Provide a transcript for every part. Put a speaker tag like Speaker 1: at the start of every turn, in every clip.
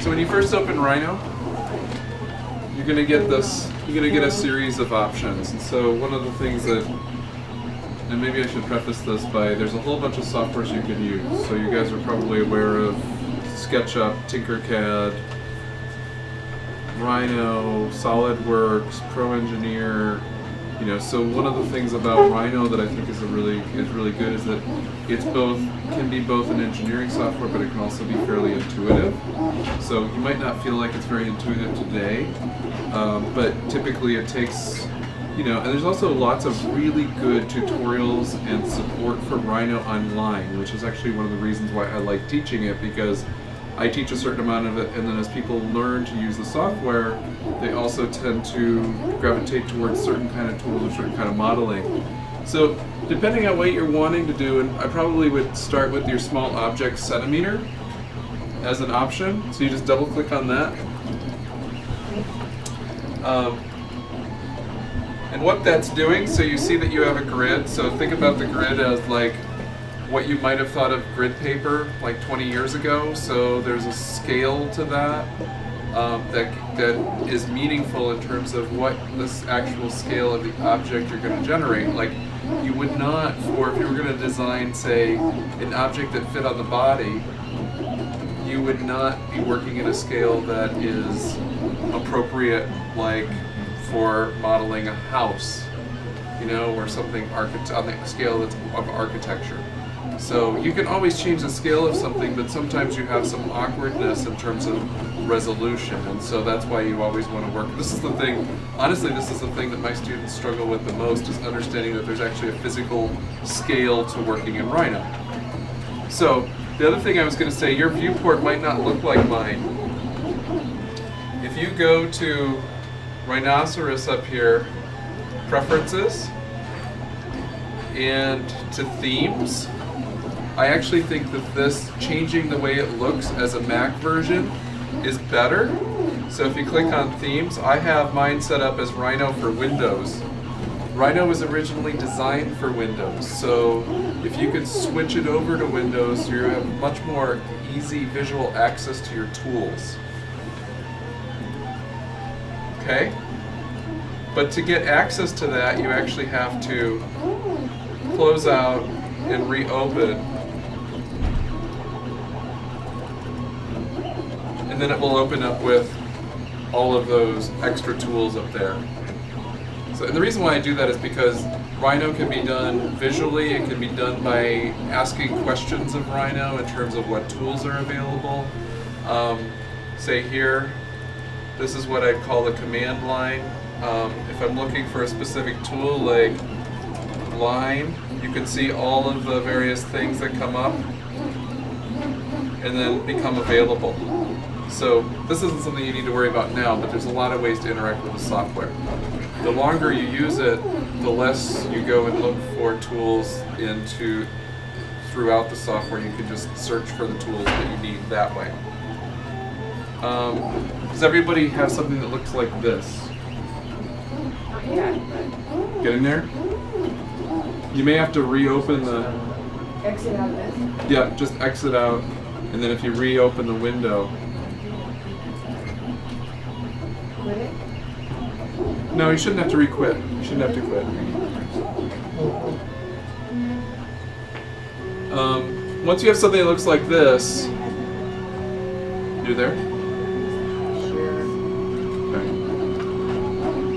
Speaker 1: So when you first open Rhino, you're gonna get this. You're gonna get a series of options. And so one of the things that, and maybe I should preface this by, there's a whole bunch of softwares you can use. So you guys are probably aware of SketchUp, Tinkercad, Rhino, SolidWorks, Pro Engineer. You know, so one of the things about Rhino that I think is really good is that it's can be both an engineering software, but it can also be fairly intuitive. So you might not feel like it's very intuitive today, but typically it takes, you know, and there's also lots of really good tutorials and support for Rhino online, which is actually one of the reasons why I like teaching it, because I teach a certain amount of it, and then as people learn to use the software, they also tend to gravitate towards certain kind of tools or certain kind of modeling. So depending on what you're wanting to do, and I probably would start with your small object centimeter as an option. So you just double click on that. And what that's doing, so you see that you have a grid. So think about the grid as like what you might have thought of grid paper like 20 years ago. So there's a scale to that that is meaningful in terms of what this actual scale of the object you're going to generate. Like you would not, or if you were going to design, say, an object that fit on the body, you would not be working in a scale that is appropriate, like for modeling a house, you know, or something on the scale that's of architecture. So you can always change the scale of something, but sometimes you have some awkwardness in terms of resolution, and so that's why you always want to work. This is the thing, honestly, this is the thing that my students struggle with the most, is understanding that there's actually a physical scale to working in Rhino. So the other thing I was going to say, your viewport might not look like mine. If you go to Rhinoceros up here, Preferences, and to Themes, I actually think that this, changing the way it looks as a Mac version, is better. So if you click on Themes, I have mine set up as Rhino for Windows. Rhino was originally designed for Windows, so if you could switch it over to Windows, you have much more easy visual access to your tools. Okay? But to get access to that, you actually have to close out and reopen. And then it will open up with all of those extra tools up there. So, and the reason why I do that is because Rhino can be done visually. It can be done by asking questions of Rhino in terms of what tools are available. Say here, this is what I'd call the command line. If I'm looking for a specific tool like line, you can see all of the various things that come up and then become available. So this isn't something you need to worry about now, but there's a lot of ways to interact with the software. The longer you use it, the less you go and look for tools throughout the software. You can just search for the tools that you need that way. Does everybody have something that looks like this?
Speaker 2: Yeah.
Speaker 1: Getting there? You may have to reopen the...
Speaker 2: Exit out of this?
Speaker 1: Yeah, just exit out, and then if you reopen the window...
Speaker 2: Quit it?
Speaker 1: No, you shouldn't have to re-quit. You shouldn't have to quit. Once you have something that looks like this... You there?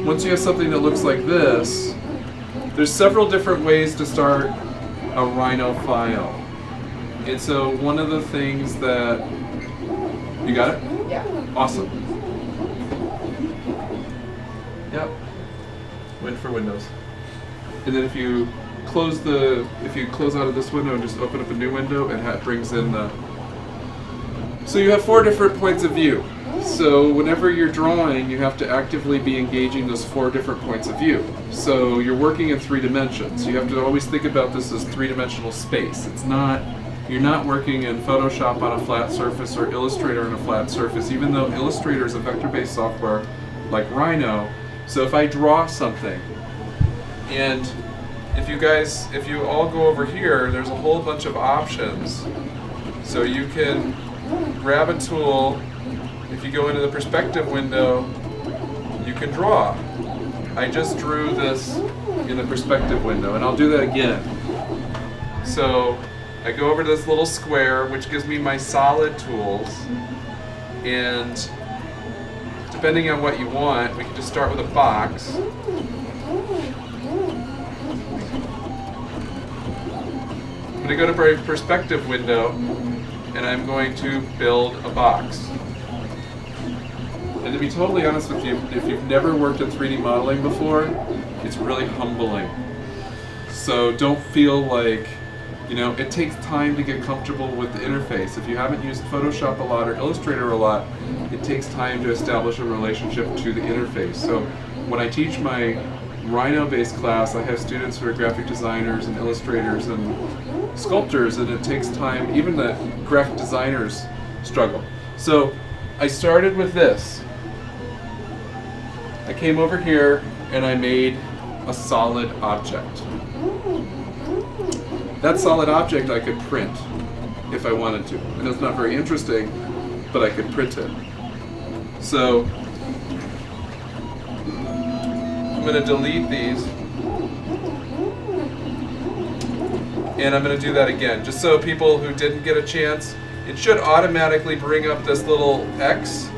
Speaker 1: Once you have something that looks like this, there's several different ways to start a Rhino file. And so one of the things that... You got it?
Speaker 2: Yeah.
Speaker 1: Awesome. Yep. Win for Windows. And then if you close out of this window and just open up a new window, it brings in the... So you have 4 different points of view. So whenever you're drawing, you have to actively be engaging those 4 different points of view. So you're working in 3 dimensions. You have to always think about this as 3-dimensional space. You're not working in Photoshop on a flat surface or Illustrator on a flat surface, even though Illustrator is a vector-based software like Rhino. So if I draw something, and if you all go over here, there's a whole bunch of options. So you can grab a tool. If you go into the perspective window, you can draw. I just drew this in the perspective window, and I'll do that again. So I go over to this little square, which gives me my solid tools, and depending on what you want, we can just start with a box. I'm going to go to my perspective window, and I'm going to build a box. And to be totally honest with you, if you've never worked in 3D modeling before, it's really humbling. So don't feel like, it takes time to get comfortable with the interface. If you haven't used Photoshop a lot or Illustrator a lot, it takes time to establish a relationship to the interface. So when I teach my Rhino-based class, I have students who are graphic designers and illustrators and sculptors, and it takes time. Even the graphic designers struggle. So I started with this. I came over here and I made a solid object. That solid object I could print if I wanted to. And it's not very interesting, but I could print it. So I'm going to delete these. And I'm going to do that again, just so people who didn't get a chance, it should automatically bring up this little X.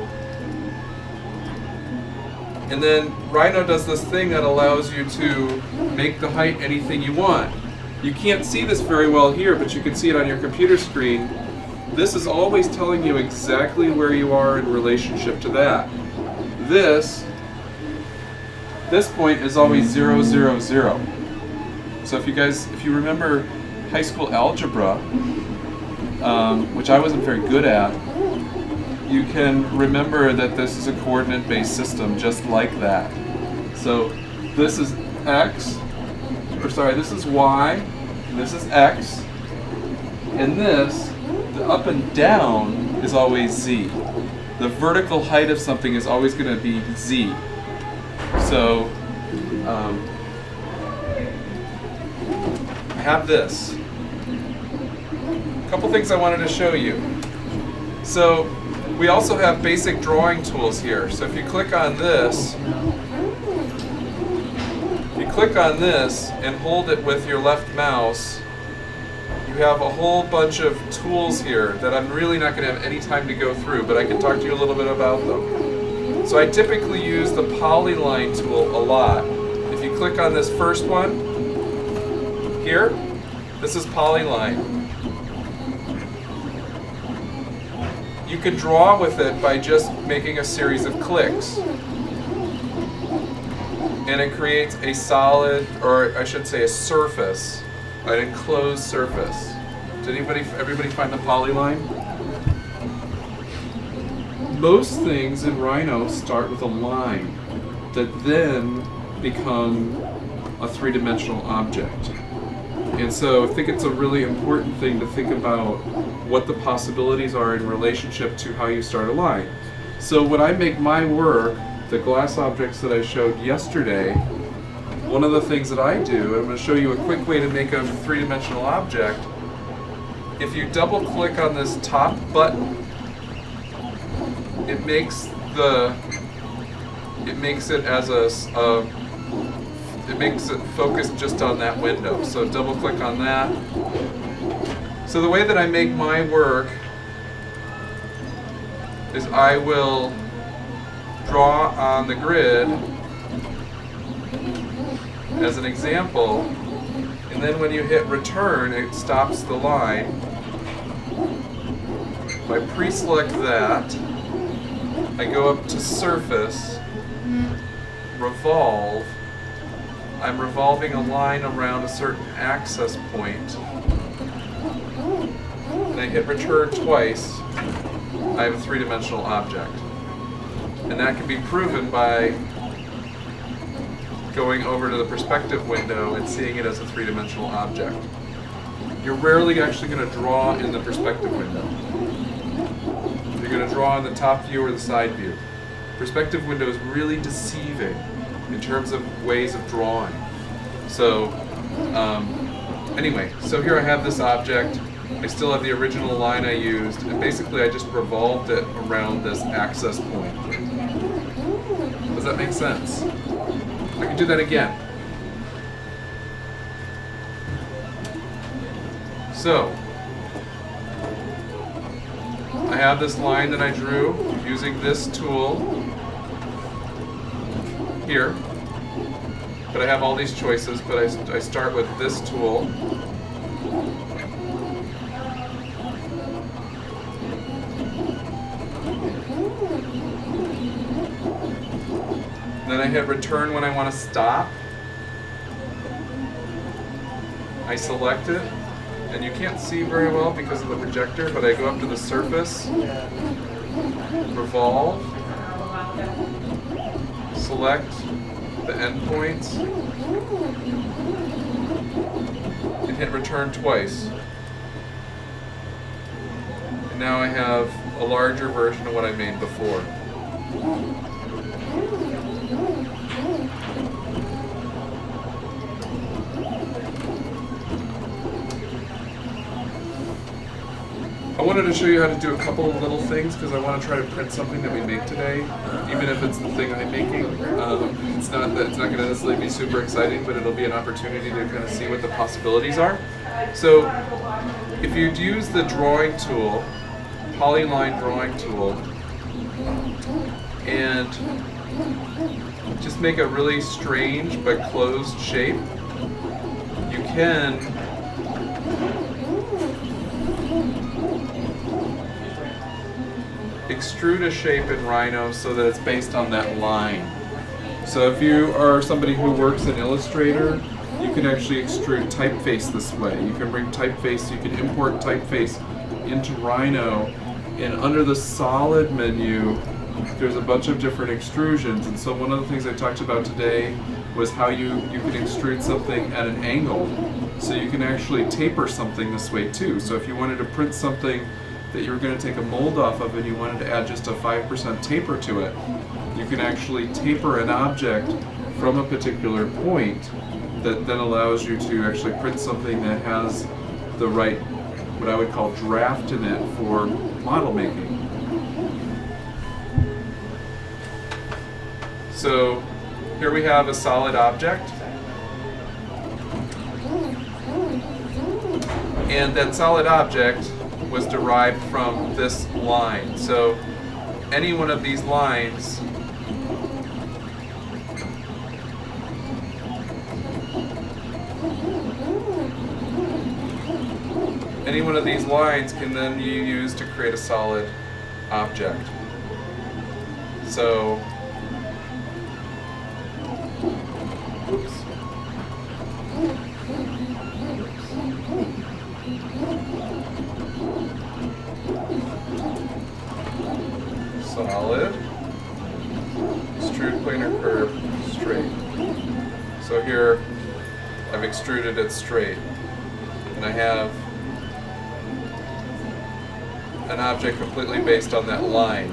Speaker 1: And then Rhino does this thing that allows you to make the height anything you want. You can't see this very well here, but you can see it on your computer screen. This is always telling you exactly where you are in relationship to that. This point is always 0, 0, 0. So if you remember high school algebra, which I wasn't very good at, you can remember that this is a coordinate-based system just like that. So this is X, this is Y, and this is X, and this, the up and down, is always Z. The vertical height of something is always going to be Z. So I have this. A couple things I wanted to show you. So we also have basic drawing tools here. So if you click on this, and hold it with your left mouse, you have a whole bunch of tools here that I'm really not going to have any time to go through, but I can talk to you a little bit about them. So I typically use the polyline tool a lot. If you click on this first one here, this is polyline. You can draw with it by just making a series of clicks. And it creates a solid, or I should say a surface, an enclosed surface. Did everybody find the polyline? Most things in Rhino start with a line that then become a three-dimensional object. And so I think it's a really important thing to think about what the possibilities are in relationship to how you start a line. So when I make my work, the glass objects that I showed yesterday, one of the things that I do, I'm going to show you a quick way to make a three-dimensional object. If you double click on this top button, it makes it focus just on that window. So double click on that. So the way that I make my work is I will draw on the grid as an example, and then when you hit return, it stops the line. If I pre-select that, I go up to surface, revolve. I'm revolving a line around a certain access point, and I hit return twice. I have a three-dimensional object. And that can be proven by going over to the perspective window and seeing it as a three-dimensional object. You're rarely actually going to draw in the perspective window. You're going to draw in the top view or the side view. Perspective window is really deceiving in terms of ways of drawing. So anyway, so here I have this object. I still have the original line I used, and basically I just revolved it around this access point. Does that make sense? I can do that again. So, I have this line that I drew using this tool here, but I have all these choices, but I start with this tool. Then I hit return when I want to stop. I select it, and you can't see very well because of the projector, but I go up to the surface, revolve, select the endpoints, and hit return twice. And now I have a larger version of what I made before. I wanted to show you how to do a couple of little things because I want to try to print something that we make today, even if it's the thing I'm making. It's not going to necessarily be super exciting, but it'll be an opportunity to kind of see what the possibilities are. So if you'd use the drawing tool, polyline drawing tool, and just make a really strange but closed shape, you can extrude a shape in Rhino so that it's based on that line. So if you are somebody who works in Illustrator, you can actually extrude typeface this way. You can bring typeface, you can import typeface into Rhino, and under the solid menu there's a bunch of different extrusions. And so one of the things I talked about today was how you can extrude something at an angle. So you can actually taper something this way too. So if you wanted to print something that you were going to take a mold off of and you wanted to add just a 5% taper to it, you can actually taper an object from a particular point that then allows you to actually print something that has the right, what I would call draft in it for model making. So here we have a solid object, and that solid object was derived from this line. So any one of these lines can then be used to create a solid object. So solid, extrude planar curve, straight. So here I've extruded it straight, and I have an object completely based on that line.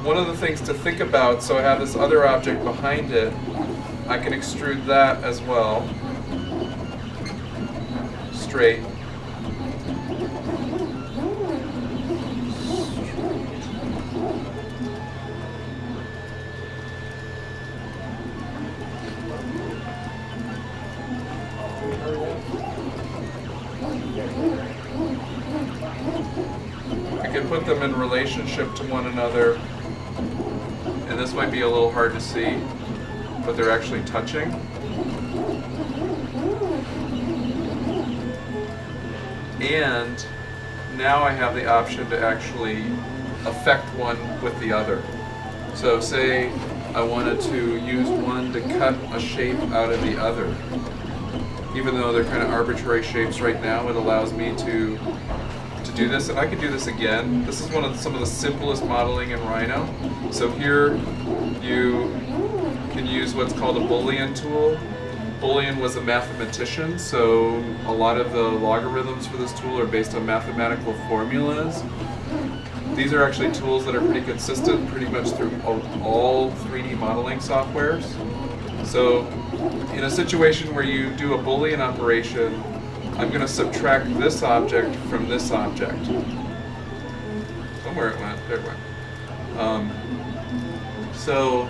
Speaker 1: One of the things to think about, so I have this other object behind it, I can extrude that as well, straight. I can put them in relationship to one another, and this might be a little hard to see, but they're actually touching. And now I have the option to actually affect one with the other. So say I wanted to use one to cut a shape out of the other. Even though they're kind of arbitrary shapes right now, it allows me to do this, and I can do this again. This is some of the simplest modeling in Rhino. So here you can use what's called a Boolean tool. Boolean was a mathematician, so a lot of the logarithms for this tool are based on mathematical formulas. These are actually tools that are pretty consistent pretty much through all 3D modeling softwares. So in a situation where you do a Boolean operation, I'm going to subtract this object from this object. Somewhere it went. There it went. So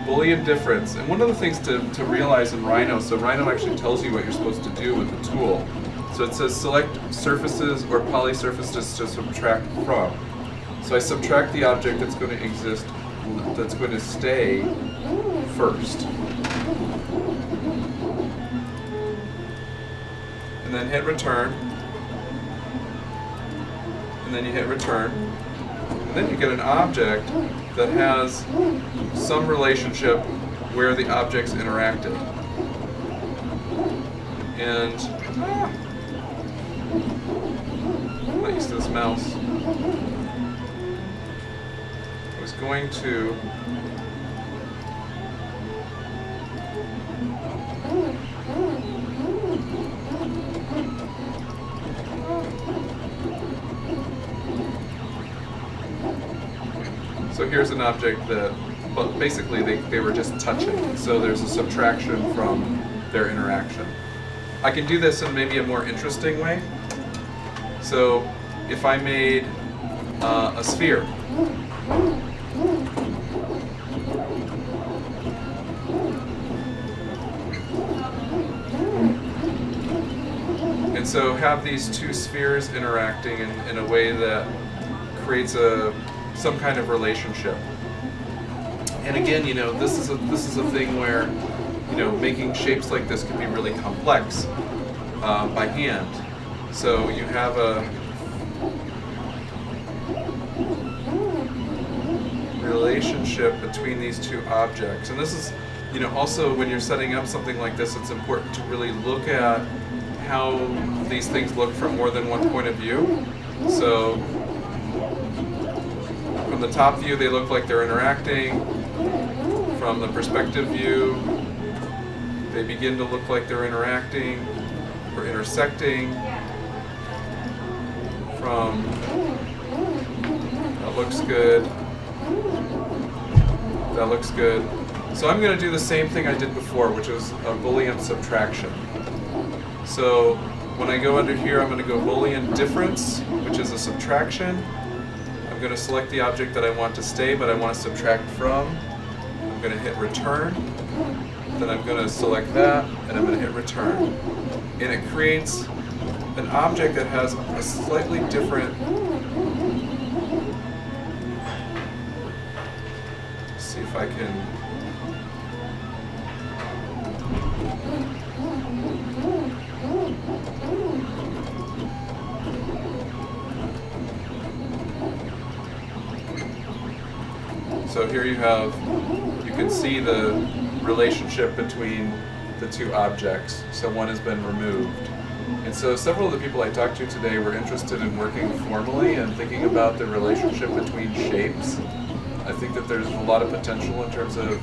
Speaker 1: Boolean difference. And one of the things to realize in Rhino, so Rhino actually tells you what you're supposed to do with the tool. So it says select surfaces or polysurfaces to subtract from. So I subtract the object that's going to exist, that's going to stay first. And then hit return. And then you hit return. And then you get an object that has some relationship where the objects interacted. And I'm not used to this mouse. I was going to so here's an object that, well, basically they were just touching. So there's a subtraction from their interaction. I can do this in maybe a more interesting way. So if I made a sphere, and so have these two spheres interacting in a way that creates some kind of relationship. And again, you know, this is a thing where, you know, making shapes like this can be really complex by hand. So you have a relationship between these two objects. And this is, you know, also when you're setting up something like this, it's important to really look at how these things look from more than one point of view. So from the top view, they look like they're interacting. From the perspective view, they begin to look like they're interacting or intersecting. From that looks good. That looks good. So I'm going to do the same thing I did before, which is a Boolean subtraction. So when I go under here, I'm going to go Boolean difference, which is a subtraction. I'm going to select the object that I want to stay, but I want to subtract from. I'm going to hit return. Then I'm going to select that, and I'm going to hit return. And it creates an object that has a slightly different. Let's see if I can. So here you can see the relationship between the two objects. So one has been removed. And so several of the people I talked to today were interested in working formally and thinking about the relationship between shapes. I think that there's a lot of potential in terms of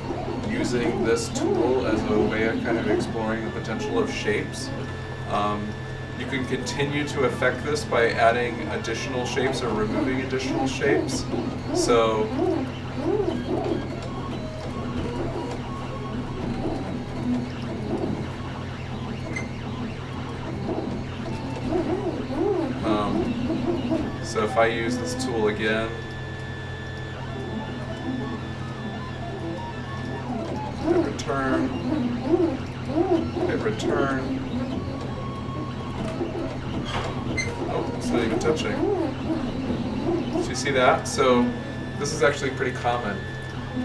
Speaker 1: using this tool as a way of kind of exploring the potential of shapes. You can continue to affect this by adding additional shapes or removing additional shapes. So so if I use this tool again, hit return, hit return. Oh, it's not even touching. So you see that? So this is actually pretty common.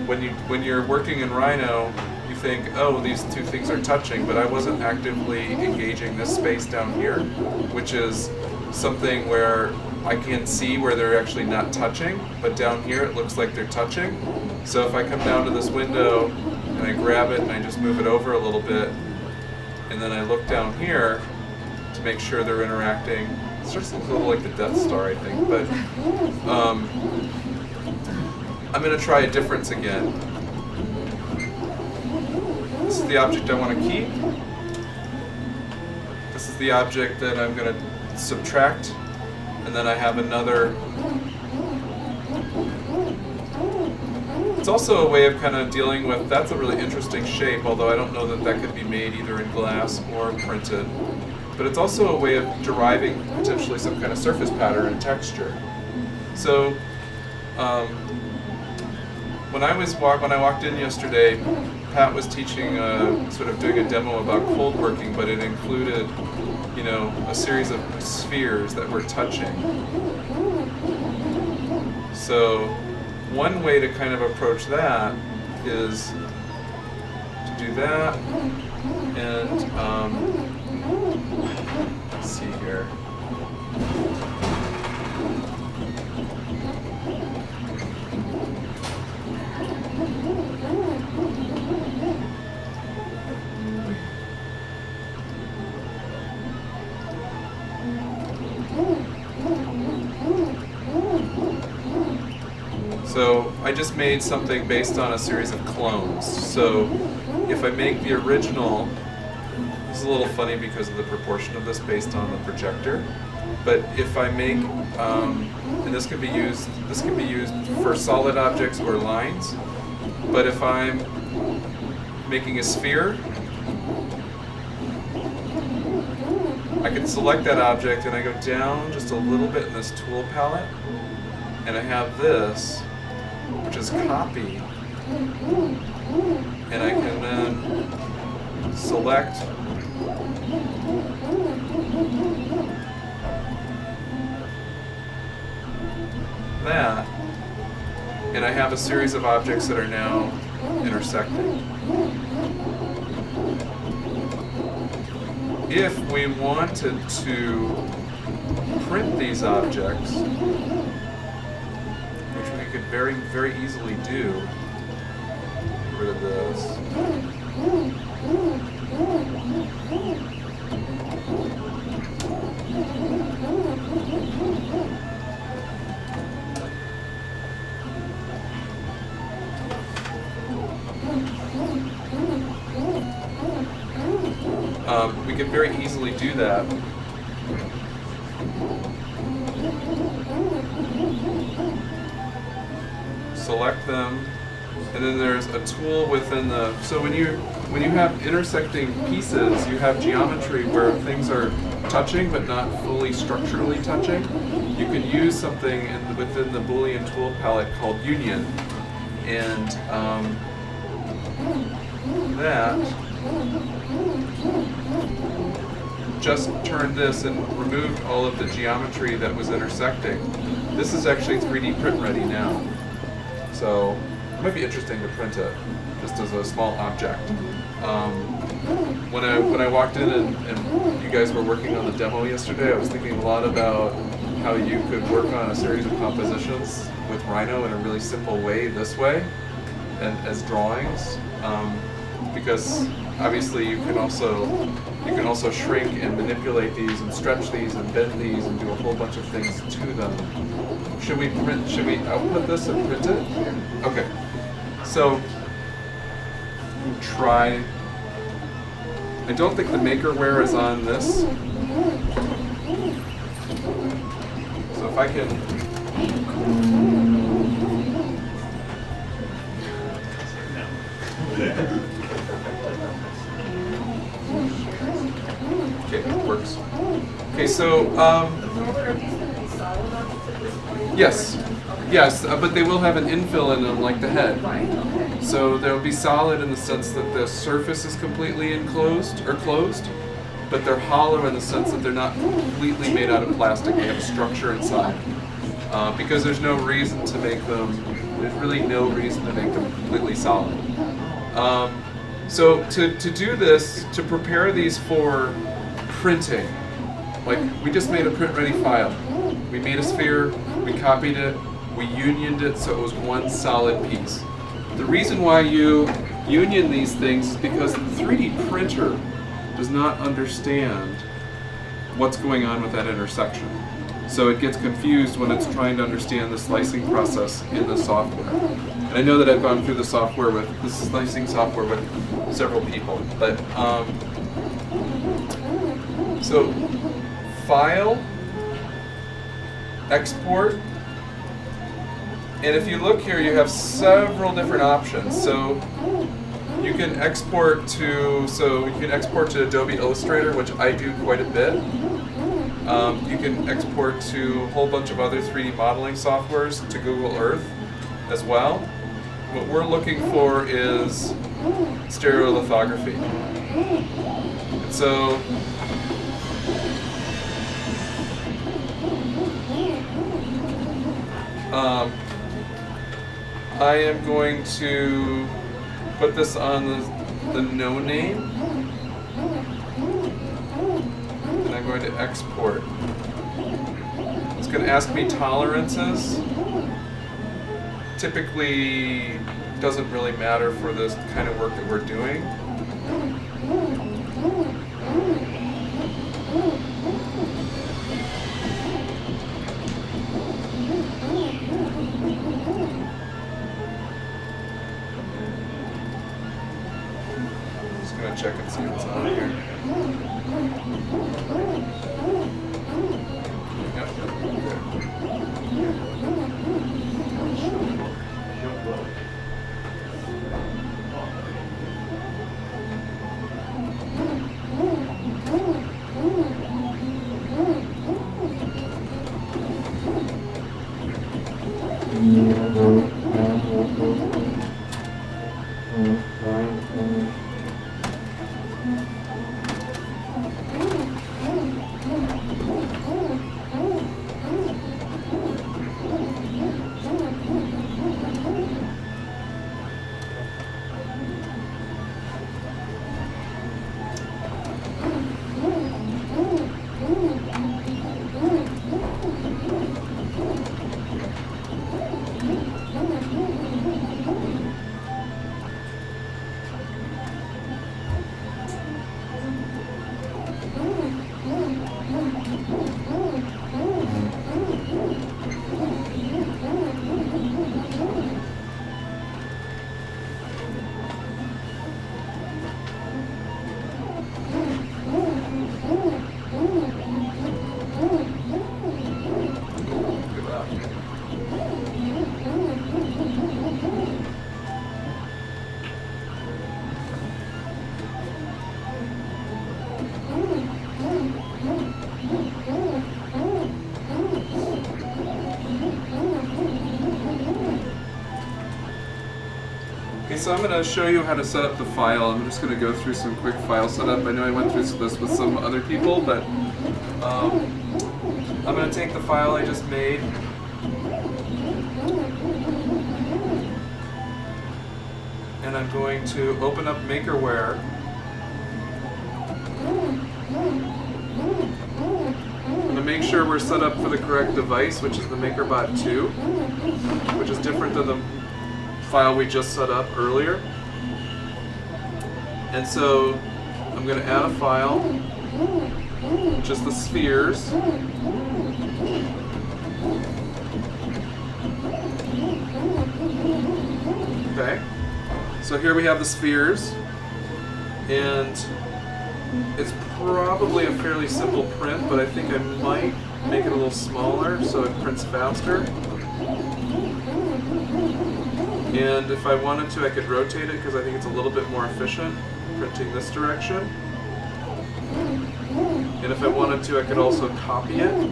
Speaker 1: When you're working in Rhino, you think, oh, these two things are touching, but I wasn't actively engaging this space down here, which is something where I can see where they're actually not touching, but down here it looks like they're touching. So if I come down to this window and I grab it and I just move it over a little bit, and then I look down here to make sure they're interacting. It starts to look a little like the Death Star, I think, but I'm going to try a difference again. This is the object I want to keep. This is the object that I'm going to subtract, and then I have another. It's also a way of kind of dealing with, that's a really interesting shape, although I don't know that that could be made either in glass or printed. but it's also a way of deriving potentially some kind of surface pattern and texture. So when I walked in yesterday, Pat was teaching, sort of doing a demo about cold working, but it included, a series of spheres that were touching. So one way to kind of approach that is to do that, and let's see here. So I just made something based on a series of clones. So if I make the original, this is a little funny because of the proportion of this based on the projector, but if I make, and this can be used for solid objects or lines, but if I'm making a sphere, I can select that object and I go down just a little bit in this tool palette, and I have this, which is copy, and I can then select that, and I have a series of objects that are now intersecting. If we wanted to print these objects, which we could very, very easily do, get rid of this. We could very easily do that. Select them, and then there's a tool within the. So when you have intersecting pieces, you have geometry where things are touching but not fully structurally touching. You can use something within the Boolean tool palette called union, and that just turned this and removed all of the geometry that was intersecting. This is actually 3D print ready now. So it might be interesting to print it just as a small object. When I walked in and you guys were working on the demo yesterday, I was thinking a lot about how you could work on a series of compositions with Rhino in a really simple way this way, and as drawings, because obviously you can also shrink and manipulate these and stretch these and bend these and do a whole bunch of things to them. Should we output this and print it? Okay. So try. I don't think the makerware is on this. So if I can. Okay, it works. Okay, so yes, but they will have an infill in them like the head. So they'll be solid in the sense that the surface is completely enclosed or closed, but they're hollow in the sense that they're not completely made out of plastic. They have structure inside. Because there's no reason to make them. There's really no reason to make them completely solid. So to do this, to prepare these for printing, like we just made a print-ready file. We made a sphere, we copied it, we unioned it so it was one solid piece. The reason why you union these things is because the 3D printer does not understand what's going on with that intersection. So it gets confused when it's trying to understand the slicing process in the software. And I know that I've gone through the software with the slicing software with several people, but so file, export, and if you look here, you have several different options. So You can export to, Adobe Illustrator, which I do quite a bit. You can export to a whole bunch of other 3D modeling softwares, to Google Earth as well. What we're looking for is stereolithography. And so I am going to put this on the no name, and I'm going to export. It's going to ask me tolerances. Typically doesn't really matter for this kind of work that we're doing. Just gonna check and see what's on here. Yep, Okay, so I'm going to show you how to set up the file. I'm just going to go through some quick file setup. I know I went through this with some other people, but I'm going to take the file I just made. And I'm going to open up Makerware. I'm going to make sure we're set up for the correct device, which is the MakerBot 2, which is different than the file we just set up earlier. And so I'm going to add a file, just the spheres. Okay, so here we have the spheres, and it's probably a fairly simple print, but I think I might make it a little smaller so it prints faster. And if I wanted to, I could rotate it because I think it's a little bit more efficient printing this direction. And if I wanted to, I could also copy it.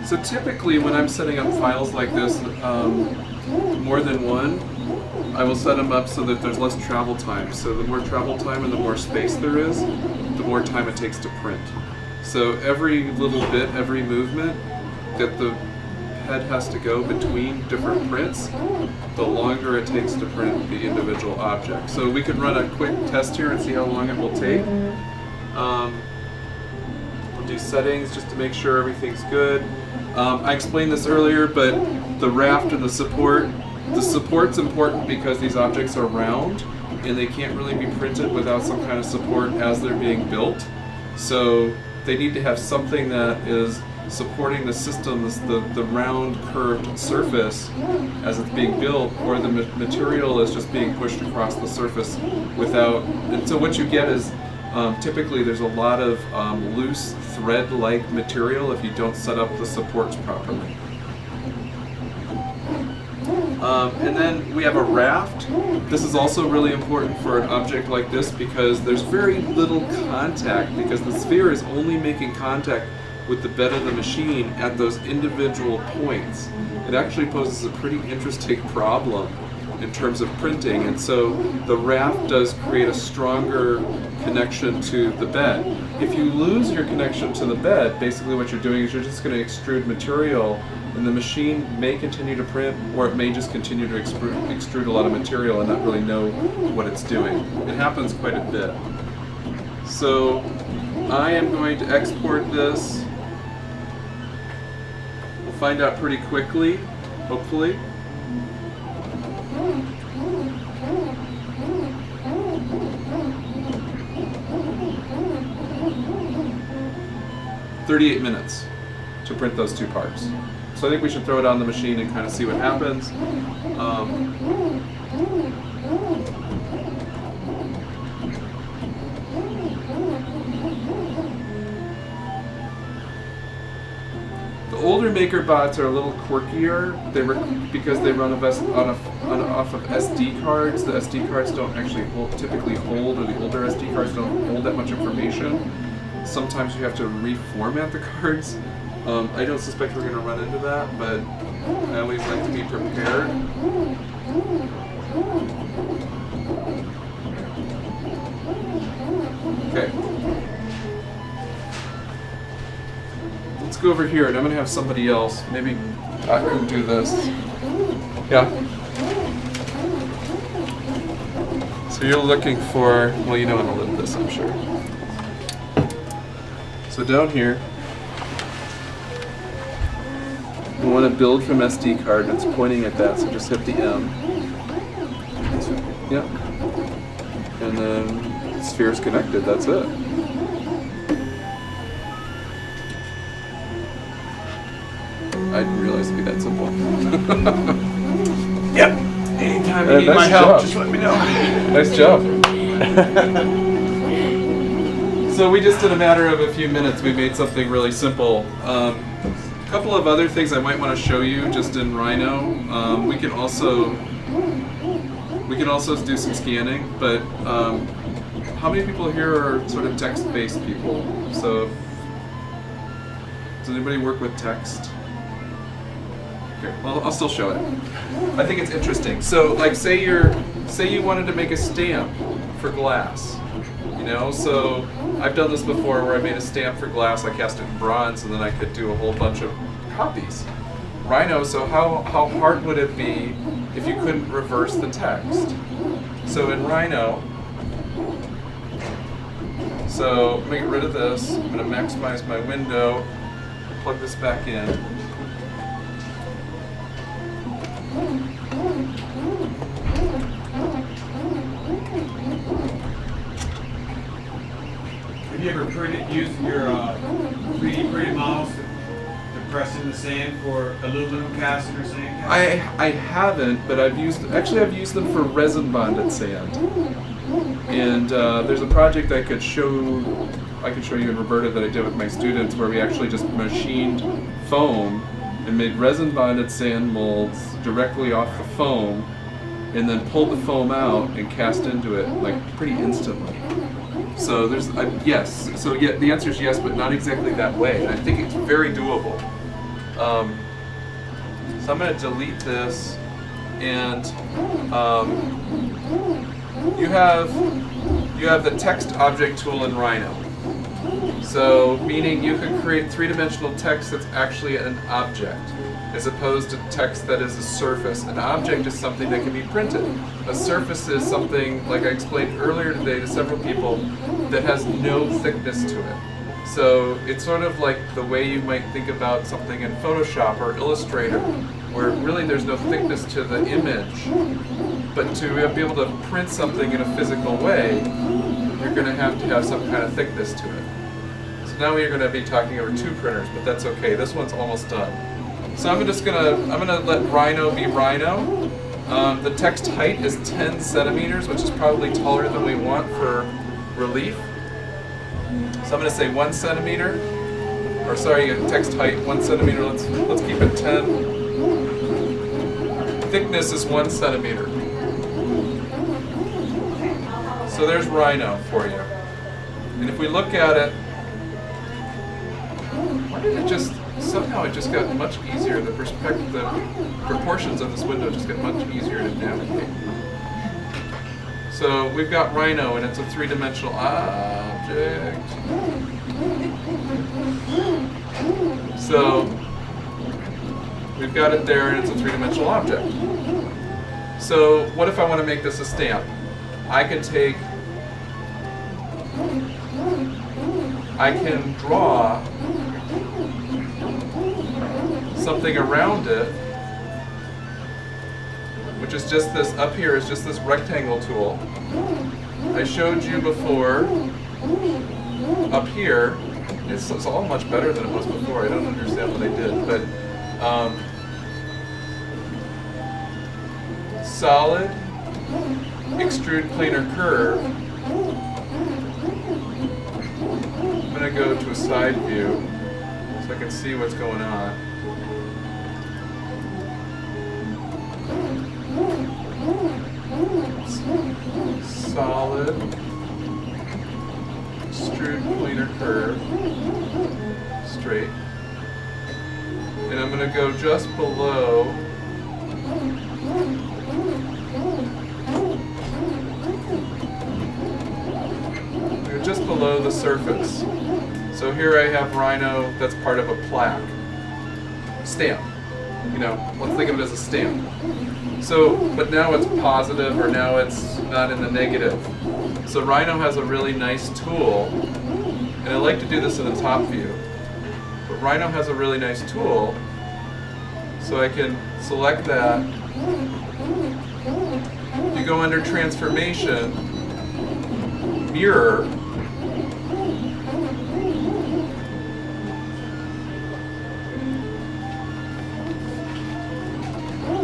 Speaker 1: So typically when I'm setting up files like this, more than one, I will set them up so that there's less travel time. So the more travel time and the more space there is, the more time it takes to print. So every little bit, every movement that the head has to go between different prints, the longer it takes to print the individual object. So we could run a quick test here and see how long it will take. We'll do settings just to make sure everything's good. I explained this earlier, but the raft and the support The support's important because these objects are round and they can't really be printed without some kind of support as they're being built. So they need to have something that is supporting the system, the round curved surface as it's being built, or the material is just being pushed across the surface without. And so what you get is typically there's a lot of loose thread-like material if you don't set up the supports properly. And then we have a raft. This is also really important for an object like this because there's very little contact, because the sphere is only making contact with the bed of the machine at those individual points. It actually poses a pretty interesting problem in terms of printing, and so the raft does create a stronger connection to the bed. If you lose your connection to the bed, basically what you're doing is you're just going to extrude material, and the machine may continue to print, or it may just continue to extrude a lot of material and not really know what it's doing. It happens quite a bit. So I am going to export this. We'll find out pretty quickly, hopefully. "38 minutes to print those two parts." So I think we should throw it on the machine and kind of see what happens. The older maker bots are a little quirkier. Because they run off of SD cards. The SD cards don't actually typically hold, or the older SD cards don't hold that much information. Sometimes you have to reformat the cards. I don't suspect we're going to run into that, but I always like to be prepared. Okay. Let's go over here, and I'm going to have somebody else. Maybe I can do this. Yeah. So you're looking for, well, you know how to live this, I'm sure. So down here, you want to build from SD card, and it's pointing at that, so just hit the M. Yep. And then the sphere's connected, that's it. I didn't realize it'd be that simple.
Speaker 3: Yep. Anytime you need
Speaker 1: nice
Speaker 3: my help,
Speaker 1: job.
Speaker 3: just let me know.
Speaker 1: Nice job. So we just, in a matter of a few minutes, we made something really simple. A couple of other things I might want to show you just in Rhino. We can also do some scanning, but how many people here are sort of text-based people? So does anybody work with text? Okay, well, I'll still show it. I think it's interesting. So, like, say you wanted to make a stamp for glass. You know, so I've done this before where I made a stamp for glass, I cast it in bronze, and then I could do a whole bunch of copies. Rhino, so how hard would it be if you couldn't reverse the text? So in Rhino, so let me get rid of this. I'm going to maximize my window, plug this back in.
Speaker 4: Have you ever used your 3D printed models to press in the sand for aluminum casting or sand casting?
Speaker 1: I haven't, but I've used them for resin bonded sand. And there's a project I could show you in Roberta that I did with my students where we actually just machined foam and made resin bonded sand molds directly off the foam, and then pulled the foam out and cast into it like pretty instantly. So there's yes. So yeah, the answer is yes, but not exactly that way. And I think it's very doable. So I'm going to delete this, and you have the text object tool in Rhino. So meaning you can create three-dimensional text that's actually an object, as opposed to text that is a surface. An object is something that can be printed. A surface is something, like I explained earlier today to several people, that has no thickness to it. So it's sort of like the way you might think about something in Photoshop or Illustrator, where really there's no thickness to the image, but to be able to print something in a physical way, you're going to have some kind of thickness to it. So now we're going to be talking over two printers, but that's okay. This one's almost done. So I'm gonna let Rhino be Rhino. The text height is 10 centimeters, which is probably taller than we want for relief. So I'm gonna say 1 centimeter, or sorry, text height 1 centimeter. Let's keep it 10. Thickness is 1 centimeter. So there's Rhino for you. And if we look at it, why did it just, somehow it just got much easier, the proportions of this window just get much easier to navigate. So we've got Rhino and it's a three-dimensional object. So we've got it there and it's a three-dimensional object. So what if I want to make this a stamp? I can draw something around it, which is just this, up here is just this rectangle tool. I showed you before, up here, it's all much better than it was before. I don't understand what I did, but solid, extrude planar curve. I'm going to go to a side view so I can see what's going on. Solid, extrude planar curve, straight. And I'm going to go just below the surface. So here I have Rhino that's part of a plaque. Stamp. You know, let's think of it as a stamp. So, but now it's positive, or now it's not in the negative. So Rhino has a really nice tool, and I like to do this in the top view. But Rhino has a really nice tool, so I can select that. You go under transformation, mirror,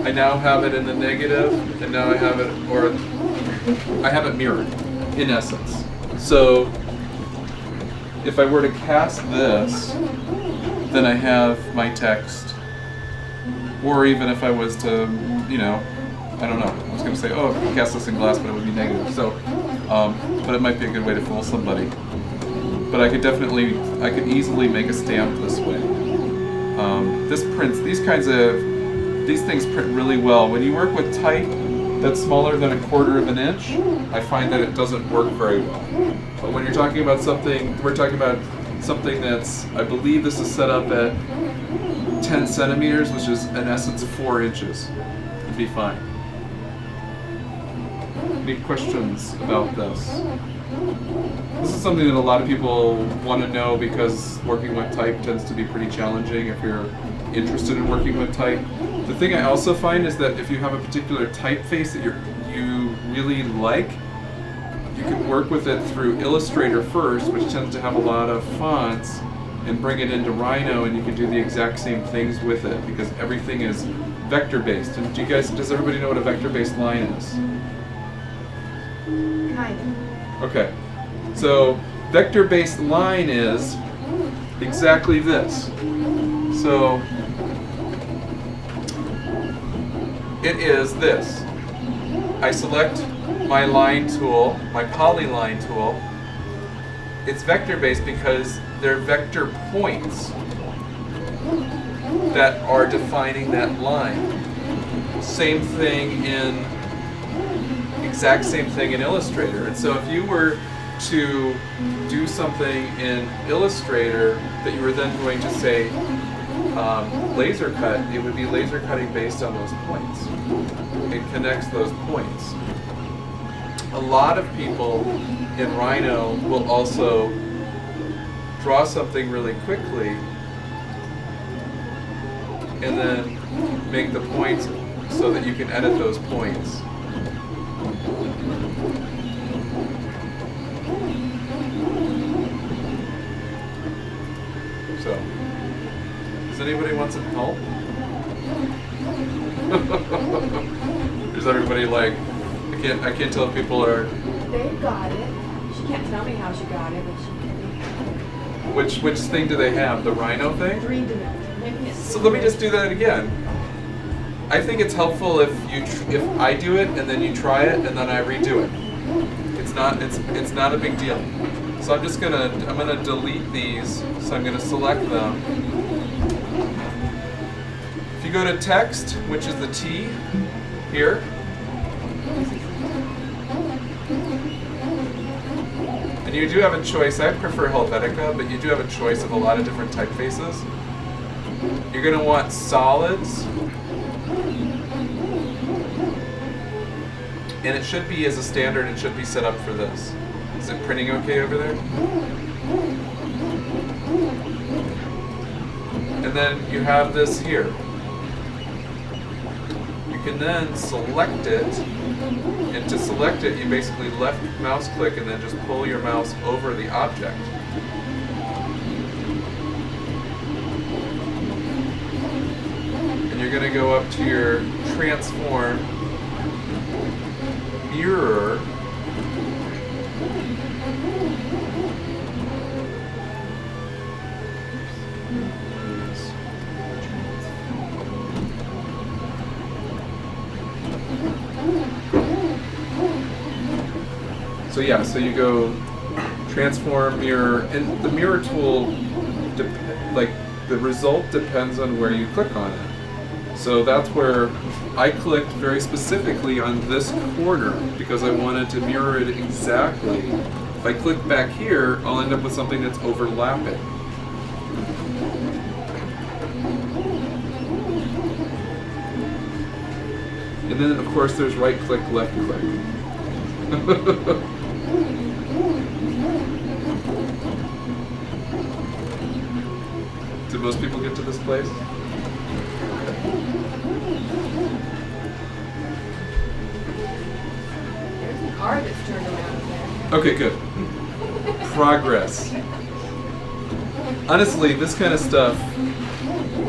Speaker 1: I now have it in the negative, and now I have it, or I have it mirrored, in essence. So if I were to cast this, then I have my text. Or even if I was to, you know, I don't know, I was going to say, oh, cast this in glass, but it would be negative. So, but it might be a good way to fool somebody. But I could easily make a stamp this way. This prints, these things print really well. When you work with type that's smaller than 1/4 of an inch, I find that it doesn't work very well. But when you're talking about something, we're talking about something that's, I believe this is set up at 10 centimeters, which is in essence 4 inches. It'd be fine. Any questions about this? This is something that a lot of people want to know because working with type tends to be pretty challenging if you're interested in working with type. The thing I also find is that if you have a particular typeface that you really like, you can work with it through Illustrator first, which tends to have a lot of fonts, and bring it into Rhino, and you can do the exact same things with it because everything is vector-based. And does everybody know what a vector-based line is?
Speaker 2: Kind of.
Speaker 1: Okay. So vector-based line is exactly this. So it is this. I select my line tool, my polyline tool. It's vector-based because they're vector points that are defining that line. Exact same thing in Illustrator. And so if you were to do something in Illustrator that you were then going to say laser cut, it would be laser cutting based on those points. It connects those points. A lot of people in Rhino will also draw something really quickly and then make the points so that you can edit those points. So, does anybody want some help? Is everybody like, I can't tell if people are...
Speaker 2: They got it. She can't tell me how she got it, but she can.
Speaker 1: Which thing do they have? The Rhino thing?
Speaker 2: 3D.
Speaker 1: So let me just do that again. I think it's helpful if I do it and then you try it and then I redo it. It's not a big deal. So I'm gonna delete these. So I'm gonna select them. If you go to text, which is the T here, and you do have a choice. I prefer Helvetica, but you do have a choice of a lot of different typefaces. You're going to want solids. And it should be, as a standard, it should be set up for this. Is it printing okay over there? And then you have this here. You can then select it. And to select it, you basically left mouse click and then just pull your mouse over the object. And you're going to go up to your transform mirror. So you go transform mirror, and the mirror tool, the result depends on where you click on it. So that's where I clicked very specifically on this corner because I wanted to mirror it exactly. If I click back here, I'll end up with something that's overlapping. And then of course there's right click, left click. Did most people get to this place?
Speaker 2: There's an R that's turned around there.
Speaker 1: Okay, good. Progress. Honestly, this kind of stuff,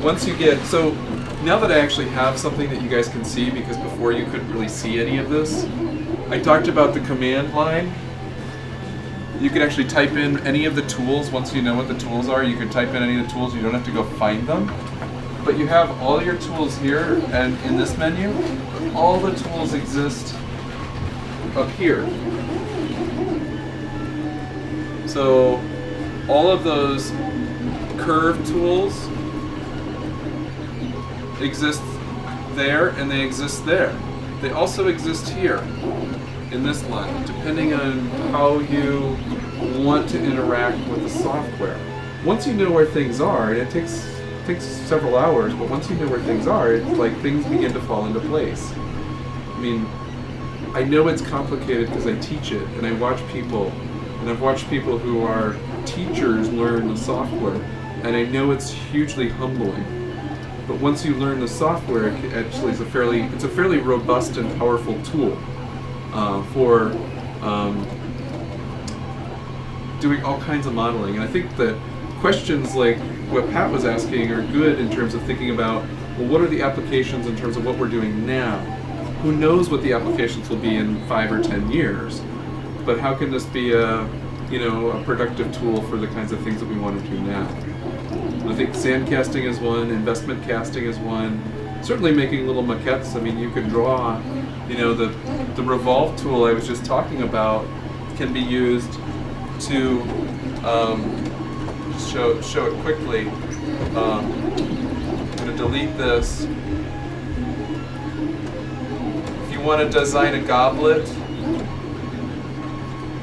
Speaker 1: once you get, so now that I actually have something that you guys can see, because before you couldn't really see any of this, I talked about the command line. You can actually type in any of the tools. Once you know what the tools are, you can type in any of the tools. You don't have to go find them. But you have all your tools here and in this menu. But all the tools exist up here. So all of those curve tools exist there and they exist there. They also exist here in this line, depending on how you want to interact with the software. Once you know where things are, and it takes several hours, but once you know where things are, it's like things begin to fall into place. I mean, I know it's complicated because I teach it, and I watch people, and I've watched people who are teachers learn the software, and I know it's hugely humbling. But once you learn the software, it actually is a fairly robust and powerful tool for doing all kinds of modeling. And I think that questions like what Pat was asking are good in terms of thinking about, well, what are the applications in terms of what we're doing now? Who knows what the applications will be in 5 or 10 years? But how can this be a productive tool for the kinds of things that we want to do now? I think sand casting is one, investment casting is one. Certainly making little maquettes. I mean, you could draw, the revolve tool I was just talking about can be used to just show it quickly. I'm going to delete this. If you want to design a goblet,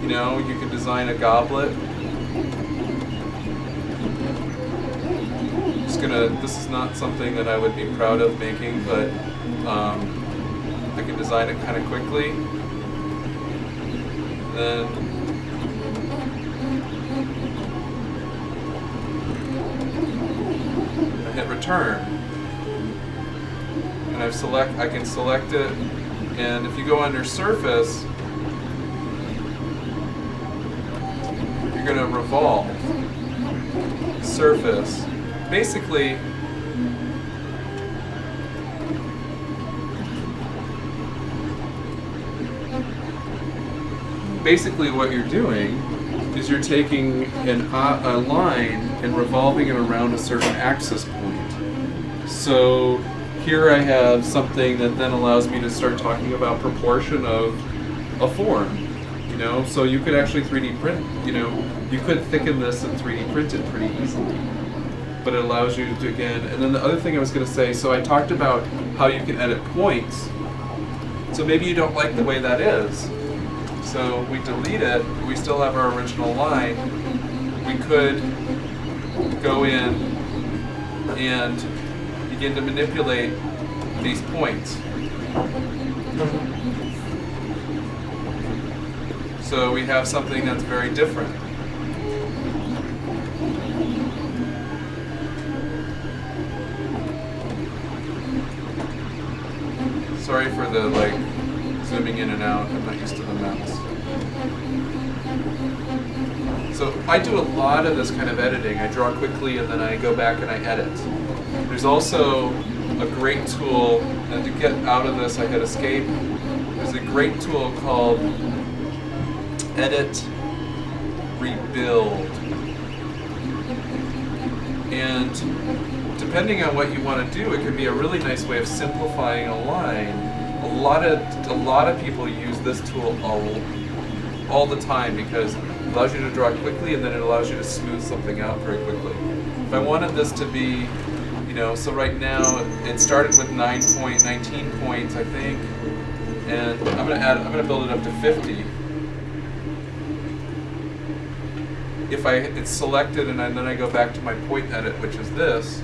Speaker 1: you can design a goblet. This is not something that I would be proud of making, but I can design it kind of quickly. Then I hit return. and I can select it, and if you go under surface, you're going to revolve surface. Basically, what you're doing is you're taking a line and revolving it around a certain axis point. So here I have something that then allows me to start talking about proportion of a form. You know, so you could actually 3D print. You know, you could thicken this and 3D print it pretty easily. But it allows you to, again, and then the other thing I was going to say, so I talked about how you can edit points. So maybe you don't like the way that is. So we delete it, we still have our original line. We could go in and begin to manipulate these points. So we have something that's very different. Sorry for the zooming in and out. I'm not used to the mouse. So I do a lot of this kind of editing. I draw quickly and then I go back and I edit. There's also a great tool, and to get out of this I hit escape. There's a great tool called Edit Rebuild. And depending on what you want to do, it can be a really nice way of simplifying a line. A lot of people use this tool all the time because it allows you to draw quickly and then it allows you to smooth something out very quickly. If I wanted this to be, so right now it started with 19 points, I think, and I'm gonna build it up to 50. If it's selected and then I go back to my point edit, which is this,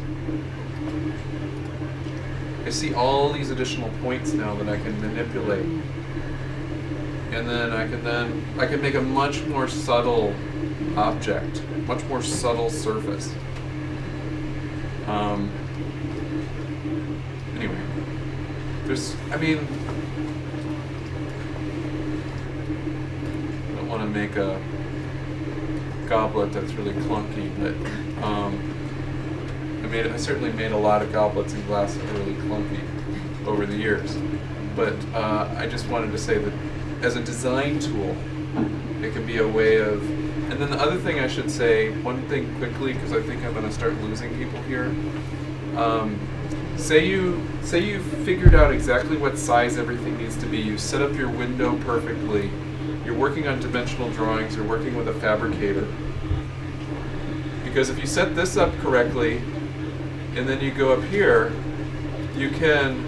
Speaker 1: I see all these additional points now that I can manipulate. And then I can make a much more subtle object, much more subtle surface. Anyway, I don't want to make a goblet that's really clunky, but I certainly made a lot of goblets in glass that were really clunky over the years. But I just wanted to say that as a design tool, it can be a way of. And then the other thing I should say, one thing quickly, because I think I'm going to start losing people here. Say you figured out exactly what size everything needs to be. You set up your window perfectly. You're working on dimensional drawings. You're working with a fabricator. Because if you set this up correctly, and then you go up here, you can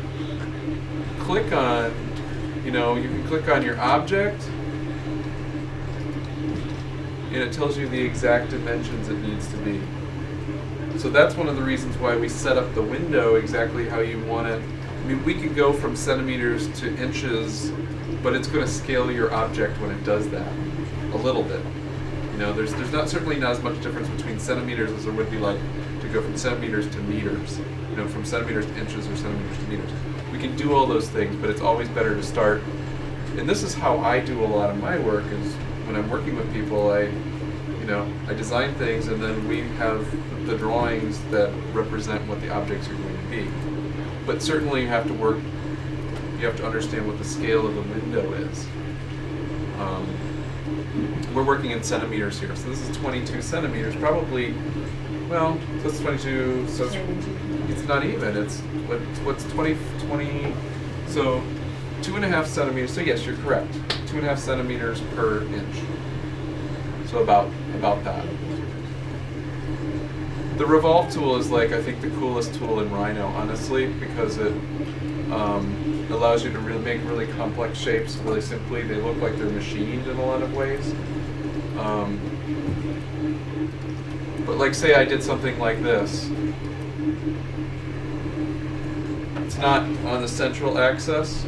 Speaker 1: click on, you can click on your object, and it tells you the exact dimensions it needs to be. So that's one of the reasons why we set up the window exactly how you want it. We could go from centimeters to inches, but it's going to scale your object when it does that a little bit. There's certainly not as much difference between centimeters as there would be to go from centimeters to meters, from centimeters to inches or centimeters to meters. We can do all those things, but it's always better to start. And this is how I do a lot of my work, is when I'm working with people, I design things and then we have the drawings that represent what the objects are going to be. But certainly you have to understand what the scale of the window is. We're working in centimeters here, so this is 22 centimeters, probably. Well, so it's 22, so it's not even. It's what's 20, so 2.5 centimeters. So yes, you're correct. 2.5 centimeters per inch. So about that. The revolve tool is I think the coolest tool in Rhino, honestly, because it allows you to make really complex shapes really simply. They look like they're machined in a lot of ways. But say I did something like this. It's not on the central axis.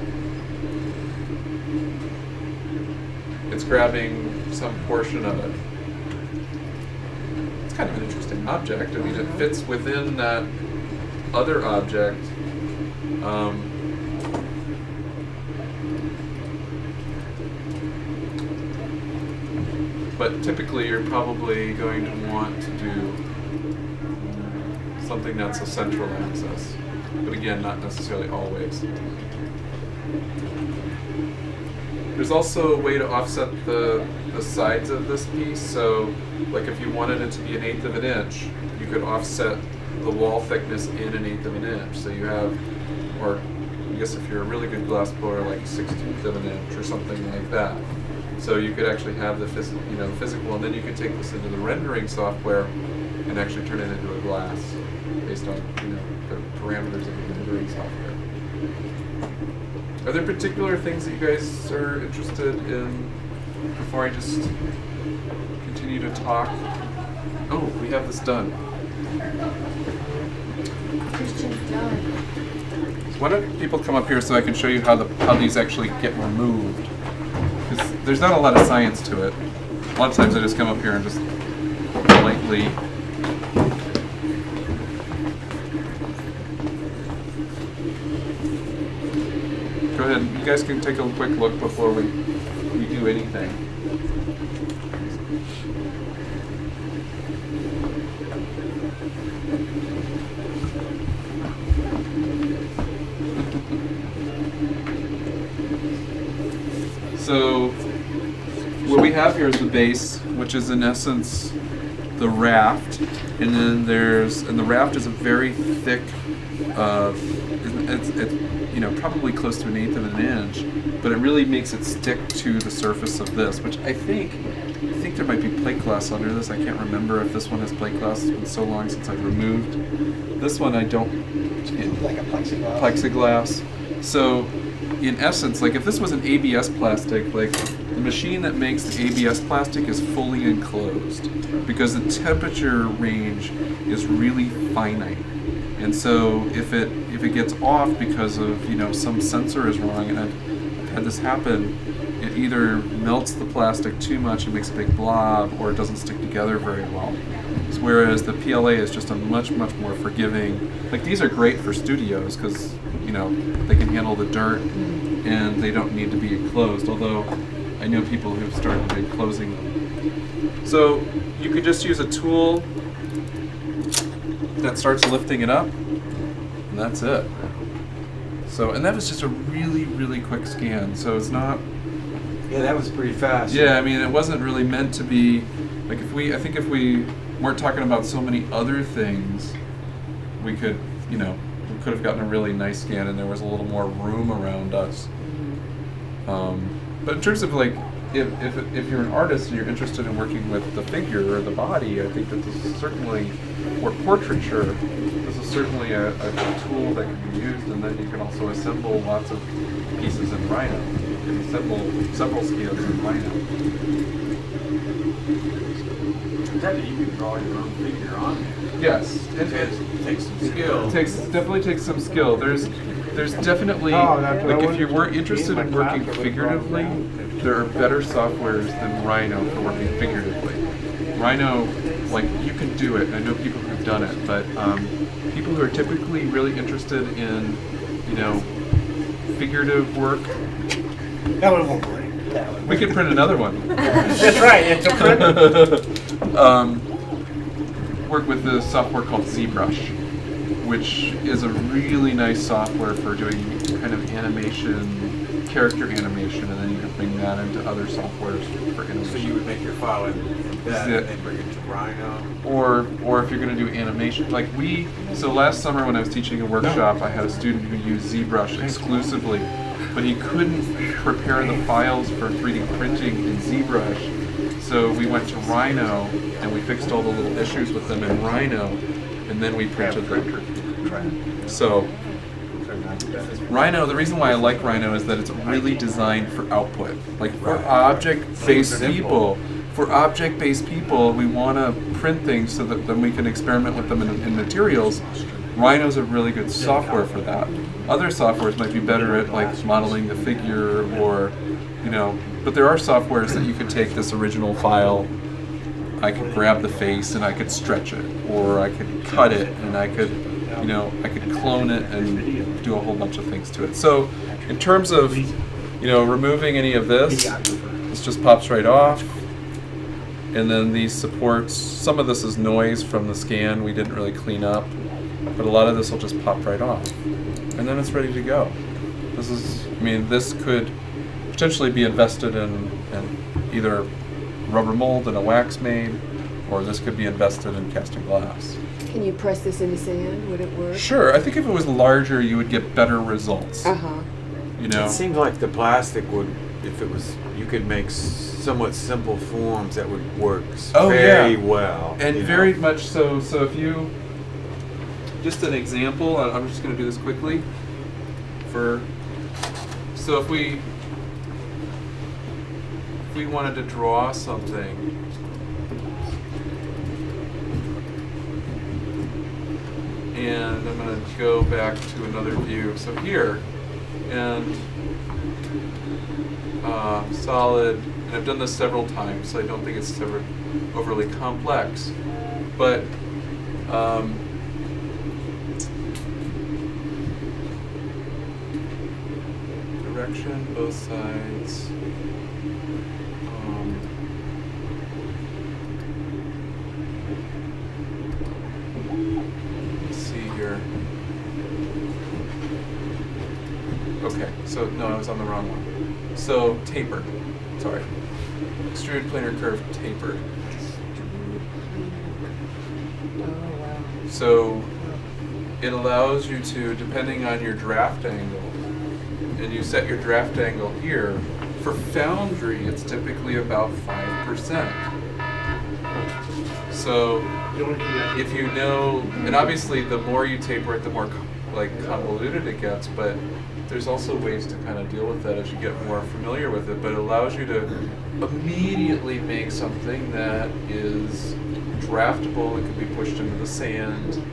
Speaker 1: It's grabbing some portion of it. It's kind of an interesting object. It fits within that other object. But typically you're probably going to want to do something that's a central axis. But again, not necessarily always. There's also a way to offset the sides of this piece. So like if you wanted it to be 1/8 of an inch, you could offset the wall thickness in 1/8 of an inch. So you have, or I guess if you're a really good glass blower, like 1/16 of an inch or something like that. So you could actually have the physical, and then you could take this into the rendering software and actually turn it into a glass based on the parameters of the rendering software. Are there particular things that you guys are interested in before I just continue to talk? Oh, we have this done.
Speaker 2: Christian's done.
Speaker 1: Why don't people come up here so I can show you how these actually get removed? Because there's not a lot of science to it. A lot of times I just come up here and just lightly. Go ahead. You guys can take a quick look before we do anything. So what we have here is the base, which is in essence the raft, and then the raft is a very thick, it's probably close to 1/8 of an inch, but it really makes it stick to the surface of this, which I think there might be plate glass under this. I can't remember if this one has plate glass. It's been so long since I've removed. This one I don't.
Speaker 3: Like a plexiglass.
Speaker 1: Plexiglass. So in essence, like if this was an ABS plastic, like the machine that makes the ABS plastic is fully enclosed because the temperature range is really finite. And so if it gets off because of some sensor is wrong, and I've had this happen, it either melts the plastic too much and makes a big blob, or it doesn't stick together very well. Whereas the PLA is just a much more forgiving. Like these are great for studios because they can handle the dirt and they don't need to be enclosed. Although I know people who've started enclosing them. So you could just use a tool that starts lifting it up, and that's it. So, and that was just a really quick scan. So it's not.
Speaker 3: Yeah, that was pretty fast.
Speaker 1: Yeah, I mean, it wasn't really meant to be like I think if we weren't talking about so many other things, we could have gotten a really nice scan, and there was a little more room around us. But in terms of like, if you're an artist and you're interested in working with the figure or the body, I think that this is certainly, or portraiture, this is certainly a tool that can be used, and then you can also assemble lots of pieces in Rhino. You can assemble several scales in Rhino.
Speaker 4: You can draw your own figure on it.
Speaker 1: Yes,
Speaker 4: It takes some skill.
Speaker 1: Definitely takes some skill. There's definitely, like if you were interested in working figuratively, there are better softwares than Rhino for working figuratively. Rhino, like you can do it. I know people who've done it, but people who are typically really interested in, figurative work.
Speaker 3: That one won't work.
Speaker 1: We can print another one.
Speaker 3: That's right. It's a print.
Speaker 1: Work with the software called ZBrush, which is a really nice software for doing kind of animation, character animation, and then you can bring that into other softwares for animation.
Speaker 4: So you would make your file in that and then bring it to Rhino?
Speaker 1: Or if you're going to do animation, like so last summer when I was teaching a workshop, I had a student who used ZBrush exclusively, but he couldn't prepare the files for 3D printing in ZBrush. So we went to Rhino and we fixed all the little issues with them in Rhino, and then we printed them. So Rhino, the reason why I like Rhino is that it's really designed for output. Like for object-based people, we want to print things so that then we can experiment with them in materials. Rhino's a really good software for that. Other softwares might be better at like modeling the figure or, but there are softwares that you could take this original file, I could grab the face and I could stretch it, or I could cut it and I could clone it and do a whole bunch of things to it. So in terms of, removing any of this just pops right off. And then these supports, some of this is noise from the scan we didn't really clean up, but a lot of this will just pop right off. And then it's ready to go. This could potentially be invested in either rubber mold and a wax made, or this could be invested in casting glass.
Speaker 2: Can you press this into sand? Would it work?
Speaker 1: Sure, I think if it was larger, you would get better results.
Speaker 2: Uh-huh.
Speaker 3: It seems like the plastic would, if it was, you could make somewhat simple forms that would work very well.
Speaker 1: And very much so. So if you, just an example, I'm just going to do this quickly. So if we wanted to draw something, and I'm going to go back to another view. So here, and solid, and I've done this several times, so I don't think it's ever overly complex, but direction, both sides. Let's see here. Okay, so no, I was on the wrong one. So tapered, sorry. Extrude planar curve tapered. So it allows you to, depending on your draft angle, and you set your draft angle here, for foundry it's typically about 5%. So if you know, and obviously the more you taper it, the more convoluted it gets, but there's also ways to kind of deal with that as you get more familiar with it, but it allows you to immediately make something that is draftable. It can be pushed into the sand,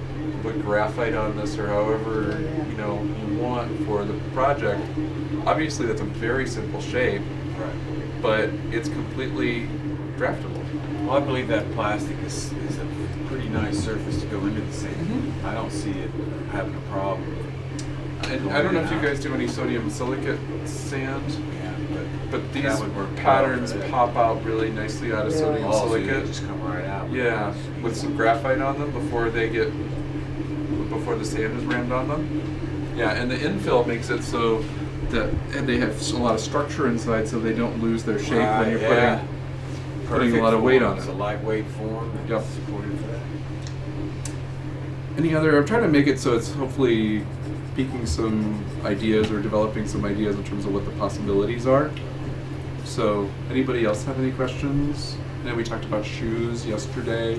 Speaker 1: put graphite on this or however you want for the project. Obviously that's a very simple shape, but it's completely draftable.
Speaker 3: Well, I believe that plastic is a pretty nice surface to go into the sand.
Speaker 1: Mm-hmm.
Speaker 3: I don't see it having a problem.
Speaker 1: And I don't know if you guys do any sodium silicate sand, but these
Speaker 3: would
Speaker 1: patterns
Speaker 3: well
Speaker 1: pop out really nicely out of sodium
Speaker 3: So
Speaker 1: silicate.
Speaker 3: they just come right out.
Speaker 1: Yeah, with some graphite on them before the sand is rammed on them. Yeah, and the infill makes it so that, and they have a lot of structure inside, so they don't lose their shape when you're putting a lot of weight on it.
Speaker 3: It's a lightweight form that's supported for that.
Speaker 1: I'm trying to make it so it's hopefully piquing some ideas or developing some ideas in terms of what the possibilities are. So, anybody else have any questions? I know we talked about shoes yesterday.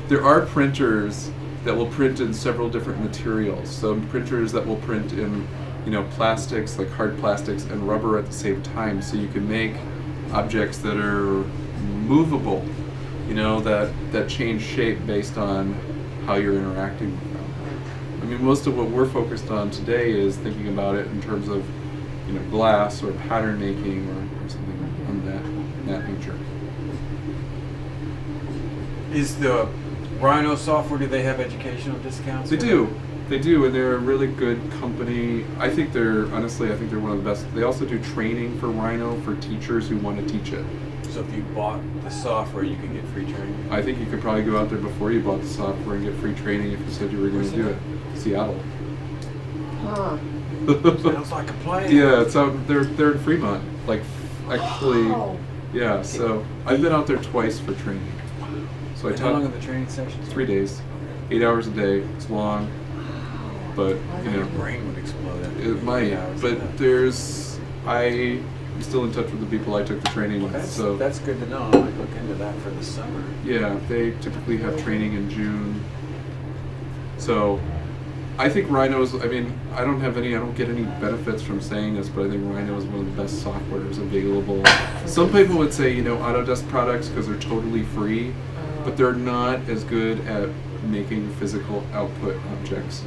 Speaker 1: There are printers that will print in several different materials. So printers that will print in, plastics, like hard plastics and rubber at the same time. So you can make objects that are movable, that change shape based on how you're interacting with them. Most of what we're focused on today is thinking about it in terms of, glass or pattern making or something on that nature.
Speaker 3: Is the Rhino software, do they have educational discounts?
Speaker 1: They do, and they're a really good company. I think they're one of the best. They also do training for Rhino for teachers who want to teach it.
Speaker 3: So if you bought the software, you could get free training?
Speaker 1: I think you could probably go out there before you bought the software and get free training if you said you were going to do it. Seattle.
Speaker 2: Huh.
Speaker 3: Sounds like a plan.
Speaker 1: Yeah, it's out. They're in Fremont. Actually, yeah. So I've been out there twice for training. So
Speaker 3: How long are the training sessions?
Speaker 1: 3 days, 8 hours a day. It's long, but
Speaker 3: Your brain would explode.
Speaker 1: it might. But I'm still in touch with the people I took the training with. So
Speaker 3: that's good to know. I might look into that for the summer.
Speaker 1: yeah, they typically have training in June. So I think Rhino's, I don't get any benefits from saying this, but I think Rhino is one of the best softwares available. Some people would say, Autodesk products because they're totally free, but they're not as good at making physical output objects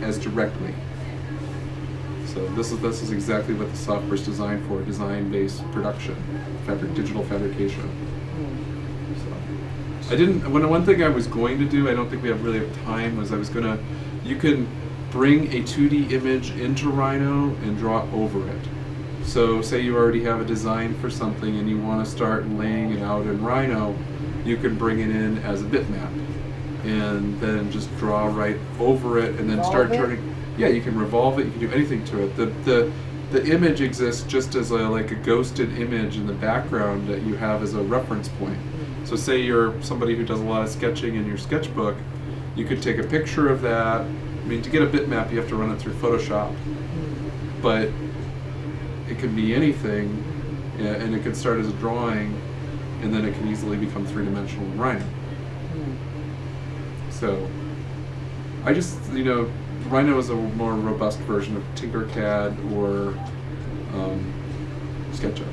Speaker 1: as directly. So this is exactly what the software is designed for, design-based production, digital fabrication. So one thing I was going to do, I don't think we really have time, was you can bring a 2D image into Rhino and draw over it. So say you already have a design for something and you want to start laying it out in Rhino, you can bring it in as a bitmap and then just draw right over it and then start turning. Yeah, you can revolve it, you can do anything to it. The image exists just as like a ghosted image in the background that you have as a reference point. So say you're somebody who does a lot of sketching in your sketchbook, you could take a picture of that. I mean, to get a bitmap, you have to run it through Photoshop, but it can be anything, and it can start as a drawing, and then it can easily become three-dimensional in Rhino. So, I just, Rhino is a more robust version of Tinkercad or SketchUp.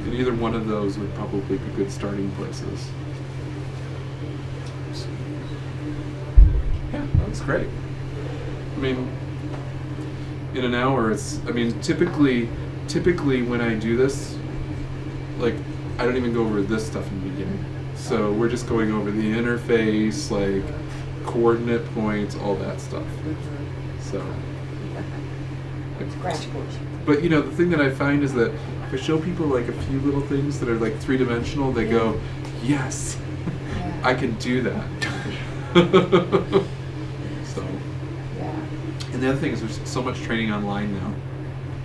Speaker 1: And either one of those would probably be good starting places. Yeah, that's great. I mean, in an hour, typically when I do this, like, I don't even go over this stuff in the beginning. So we're just going over the interface, like, coordinate points, all that stuff. So.
Speaker 2: Scratch course.
Speaker 1: But the thing that I find is that if I show people like a few little things that are like three-dimensional, they go, yes, I can do that. So.
Speaker 2: Yeah.
Speaker 1: And the other thing is there's so much training online now.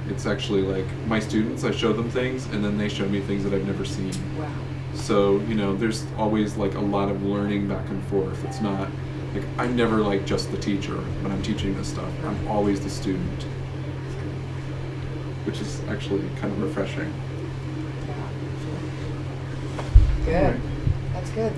Speaker 1: It's actually like my students, I show them things and then they show me things that I've never seen.
Speaker 2: Wow.
Speaker 1: So, there's always like a lot of learning back and forth. It's not like I'm never like just the teacher when I'm teaching this stuff. I'm always the student, which is actually kind of refreshing.
Speaker 2: Yeah. Good. That's good.